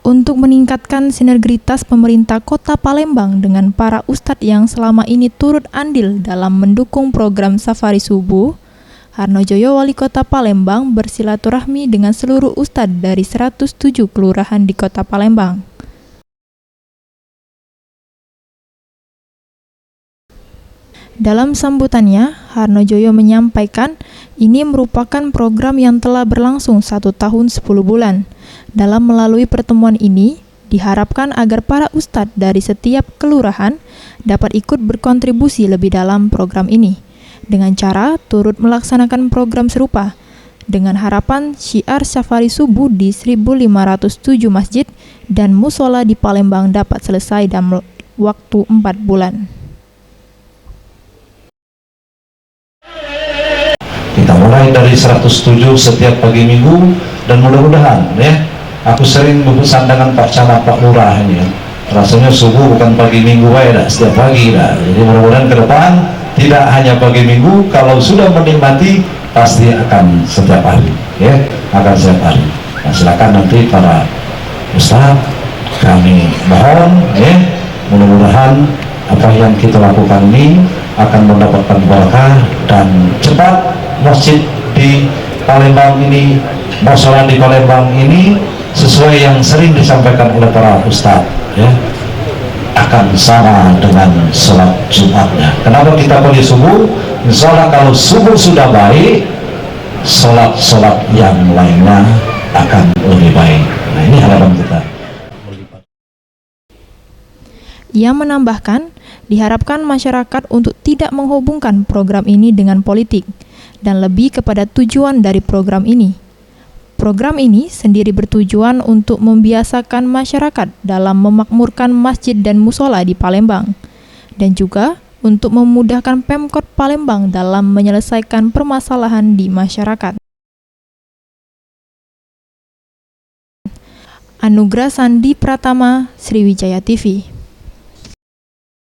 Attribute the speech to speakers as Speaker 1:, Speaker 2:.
Speaker 1: untuk meningkatkan sinergitas pemerintah Kota Palembang dengan para ustadz yang selama ini turut andil dalam mendukung program Safari Subuh, Harnojoyo, Wali Kota Palembang, bersilaturahmi dengan seluruh ustadz dari 107 kelurahan di Kota Palembang. Dalam sambutannya, Harnojoyo menyampaikan ini merupakan program yang telah berlangsung 1 tahun 10 bulan. Dalam melalui pertemuan ini, diharapkan agar para ustadz dari setiap kelurahan dapat ikut berkontribusi lebih dalam program ini, dengan cara turut melaksanakan program serupa, dengan harapan syiar Safari Subuh di 1507 masjid dan musola di Palembang dapat selesai dalam waktu 4 bulan.
Speaker 2: Kita mulai dari 107 setiap pagi minggu, dan mudah-mudahan ya, aku sering berpesan dengan Pak Camat, Pak Lurah ini ya, rasanya subuh bukan pagi minggu aja, setiap pagi dah. Jadi mudah-mudahan ke depan tidak hanya pagi minggu, kalau sudah menikmati pasti akan setiap hari ya, akan setiap hari. Nah, silakan nanti para ustaz, kami mohon ya, mudah-mudahan apa yang kita lakukan ini akan mendapatkan berkah dan cepat masjid di Palembang ini, musola di Palembang ini sesuai yang sering disampaikan oleh para ustadz ya, akan sama dengan sholat Jumatnya. Kenapa kita pilih subuh? Insya Allah kalau subuh sudah baik, sholat yang lainnya akan lebih baik. Nah, ini harapan kita.
Speaker 1: Ia menambahkan, diharapkan masyarakat untuk tidak menghubungkan program ini dengan politik, dan lebih kepada tujuan dari program ini. Program ini sendiri bertujuan untuk membiasakan masyarakat dalam memakmurkan masjid dan musola di Palembang, dan juga untuk memudahkan Pemkot Palembang dalam menyelesaikan permasalahan di masyarakat. Anugrah Sandi Pratama, Sriwijaya TV.